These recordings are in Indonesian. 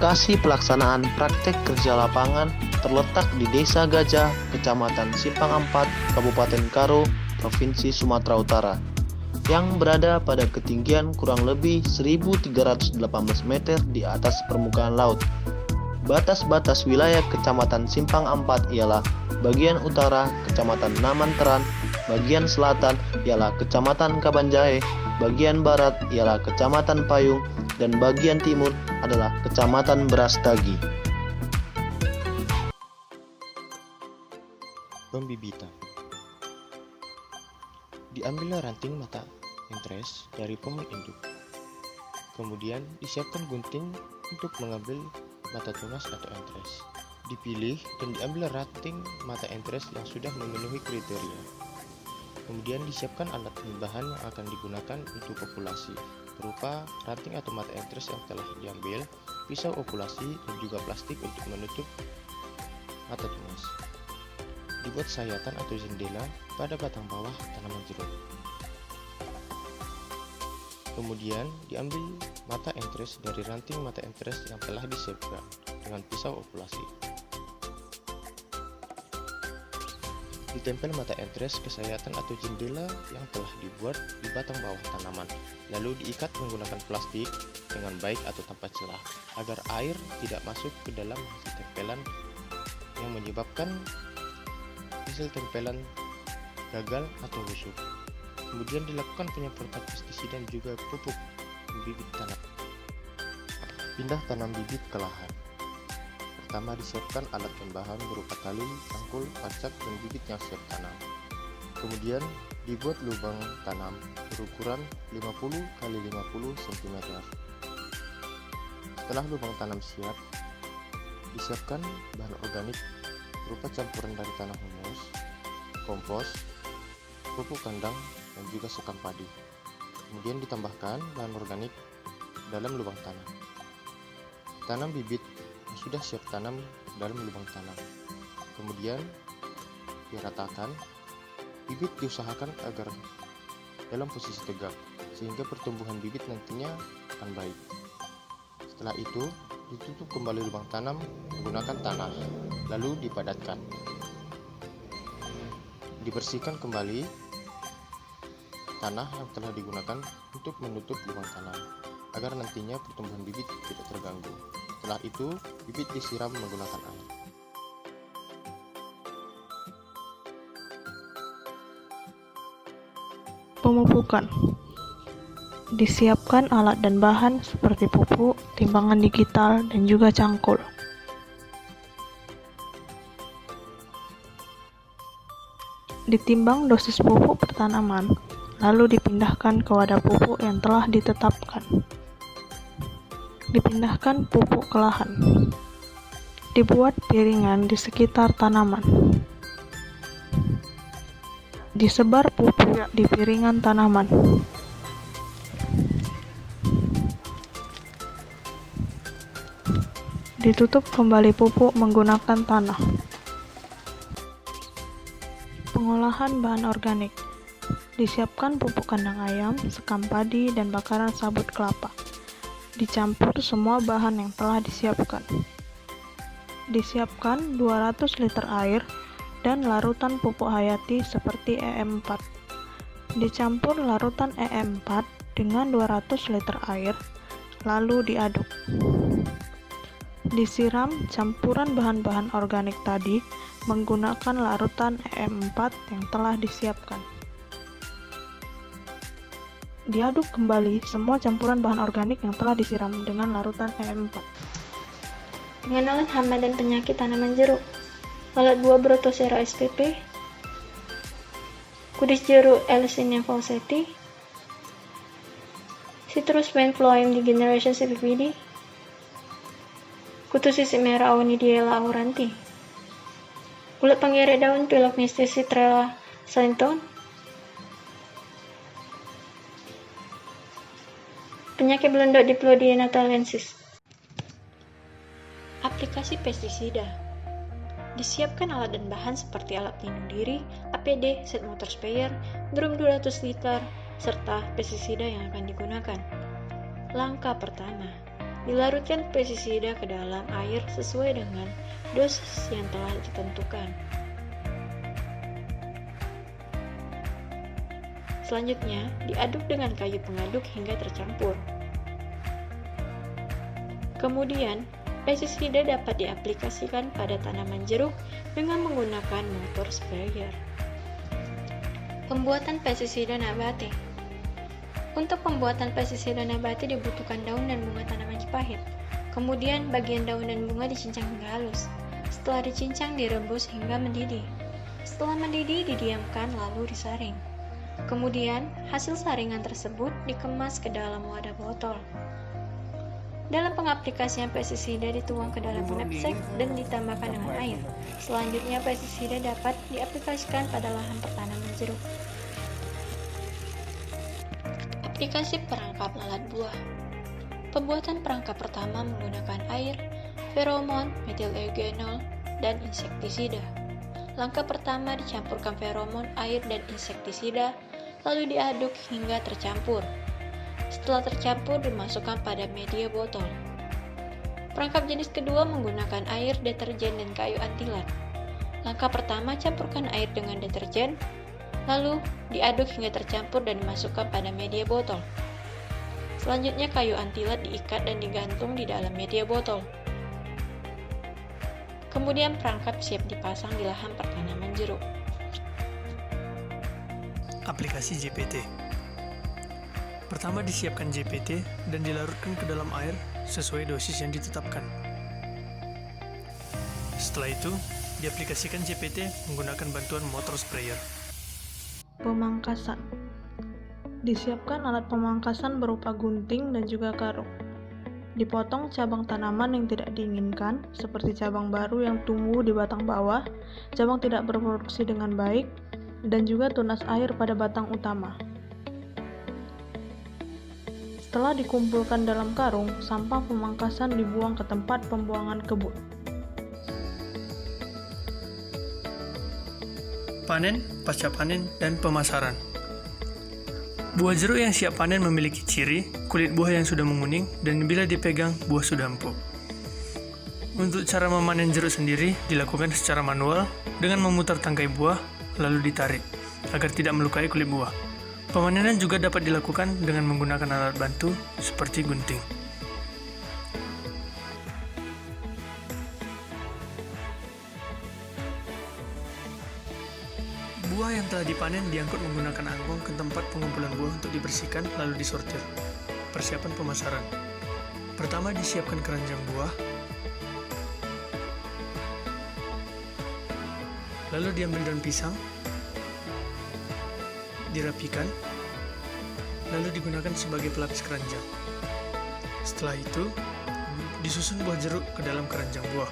Lokasi pelaksanaan praktek kerja lapangan terletak di Desa Gajah, Kecamatan Simpang Ampat, Kabupaten Karo, Provinsi Sumatera Utara, yang berada pada ketinggian kurang lebih 1.318 meter di atas permukaan laut. Batas-batas wilayah Kecamatan Simpang Ampat ialah bagian utara Kecamatan Namanteran, bagian selatan ialah Kecamatan Kabanjahe, bagian barat ialah Kecamatan Payung, dan bagian timur adalah Kecamatan Brastagi. Pembibitan. Diambillah ranting mata entres dari pohon induk. Kemudian disiapkan gunting untuk mengambil mata tunas atau entres. Dipilih dan diambil ranting mata entres yang sudah memenuhi kriteria. Kemudian disiapkan alat bahan yang akan digunakan untuk ovulasi, berupa ranting atau mata entres yang telah diambil, pisau ovulasi, dan juga plastik untuk menutup mata tunas. Dibuat sayatan atau jendela pada batang bawah tanaman jeruk. Kemudian diambil mata entres dari ranting mata entres yang telah disiapkan dengan pisau ovulasi. Ditempel mata entres ke sayatan atau jendela yang telah dibuat di batang bawah tanaman, lalu diikat menggunakan plastik dengan baik atau tanpa celah agar air tidak masuk ke dalam hasil tempelan yang menyebabkan hasil tempelan gagal atau busuk. Kemudian dilakukan penyemprotan pestisida dan juga pupuk bibit tanam. Pindah tanam bibit ke lahan. Pertama, disiapkan alat pembahan berupa tali, cangkul, pacak, dan bibit yang siap tanam. Kemudian dibuat lubang tanam berukuran 50 x 50 cm. Setelah lubang tanam siap, disiapkan bahan organik berupa campuran dari tanah humus, kompos, pupuk kandang, dan juga sekam padi. Kemudian ditambahkan bahan organik dalam lubang tanam. Tanam bibit yang sudah siap tanam dalam lubang tanam. Kemudian diratakan. Bibit diusahakan agar dalam posisi tegak sehingga pertumbuhan bibit nantinya akan baik. Setelah itu ditutup kembali lubang tanam menggunakan tanah, lalu dipadatkan. Dibersihkan kembali tanah yang telah digunakan untuk menutup lubang tanam agar nantinya pertumbuhan bibit tidak terganggu. Setelah itu, bibit disiram menggunakan air. Pemupukan. Disiapkan alat dan bahan seperti pupuk, timbangan digital, dan juga cangkul. Ditimbang dosis pupuk per tanaman, lalu dipindahkan ke wadah pupuk yang telah ditetapkan. Dipindahkan pupuk ke lahan. Dibuat piringan di sekitar tanaman. Disebar pupuk di piringan tanaman. Ditutup kembali pupuk menggunakan tanah. Pengolahan bahan organik. Disiapkan pupuk kandang ayam, sekam padi, dan bakaran sabut kelapa. Dicampur semua bahan yang telah disiapkan. Disiapkan 200 liter air dan larutan pupuk hayati seperti EM4. Dicampur larutan EM4 dengan 200 liter air, lalu diaduk. Disiram campuran bahan-bahan organik tadi menggunakan larutan EM4 yang telah disiapkan. Diaduk kembali semua campuran bahan organik yang telah disiram dengan larutan EM4. Pengenalan hama dan penyakit tanaman jeruk. Alat buah Brotosera spp, kudis jeruk Leysinia fawcettii, Citrus plant Phloem degeneration CPPD, kutu sisik merah Awonidiella auranti, ulat pengerek daun Phylloxera citrella Sainton, penyakit belendok Diplodocus natalensis. Aplikasi pestisida. Disiapkan alat dan bahan seperti alat pelindung diri, APD, set motor sprayer, drum 200 liter, serta pestisida yang akan digunakan. Langkah pertama, Dilarutkan pestisida ke dalam air sesuai dengan dosis yang telah ditentukan. Selanjutnya, diaduk dengan kayu pengaduk hingga tercampur. Kemudian, pestisida dapat diaplikasikan pada tanaman jeruk dengan menggunakan motor sprayer. Pembuatan pestisida nabati. Untuk pembuatan pestisida nabati dibutuhkan daun dan bunga tanaman cipahit. Kemudian bagian daun dan bunga dicincang hingga halus. Setelah dicincang direbus hingga mendidih. Setelah mendidih didiamkan lalu disaring. Kemudian hasil saringan tersebut dikemas ke dalam wadah botol. Dalam pengaplikasian pestisida dituang ke dalam knapsack dan ditambahkan dengan air. Selanjutnya pestisida dapat diaplikasikan pada lahan pertanaman jeruk. Aplikasi perangkap lalat buah. Pembuatan perangkap pertama menggunakan air, feromon, metil eugenol, dan insektisida. Langkah pertama dicampurkan feromon, air, dan insektisida, lalu diaduk hingga tercampur. Setelah tercampur dimasukkan pada media botol. Perangkap jenis kedua menggunakan air, deterjen, dan kayu antilat. Langkah pertama campurkan air dengan deterjen, lalu diaduk hingga tercampur dan dimasukkan pada media botol. Selanjutnya kayu antilat diikat dan digantung di dalam media botol. Kemudian perangkap siap dipasang di lahan pertanaman jeruk. Aplikasi JPT. Pertama disiapkan JPT dan dilarutkan ke dalam air sesuai dosis yang ditetapkan. Setelah itu, diaplikasikan JPT menggunakan bantuan motor sprayer. Pemangkasan. Disiapkan alat pemangkasan berupa gunting dan juga karung. Dipotong cabang tanaman yang tidak diinginkan, seperti cabang baru yang tumbuh di batang bawah, cabang tidak berproduksi dengan baik, dan juga tunas air pada batang utama. Setelah dikumpulkan dalam karung, sampah pemangkasan dibuang ke tempat pembuangan kebun. Panen, pasca panen, dan pemasaran. Buah jeruk yang siap panen memiliki ciri kulit buah yang sudah menguning dan bila dipegang buah sudah empuk. Untuk cara memanen jeruk sendiri dilakukan secara manual dengan memutar tangkai buah lalu ditarik agar tidak melukai kulit buah. Pemanenan juga dapat dilakukan dengan menggunakan alat bantu seperti gunting. Buah yang telah dipanen diangkut menggunakan angkong ke tempat pengumpulan buah untuk dibersihkan lalu disortir. Persiapan pemasaran. Pertama disiapkan keranjang buah, lalu diambil daun pisang, dirapikan, lalu digunakan sebagai pelapis keranjang. Setelah itu, disusun buah jeruk ke dalam keranjang buah.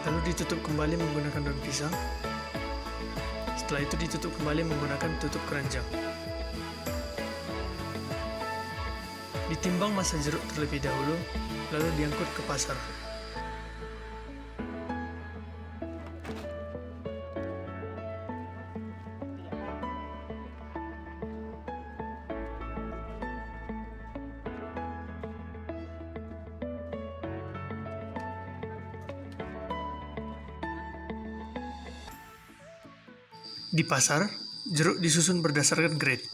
Lalu ditutup kembali menggunakan daun pisang. Setelah itu ditutup kembali menggunakan tutup keranjang. Ditimbang massa jeruk terlebih dahulu, lalu diangkut ke pasar. Di pasar, jeruk disusun berdasarkan grade.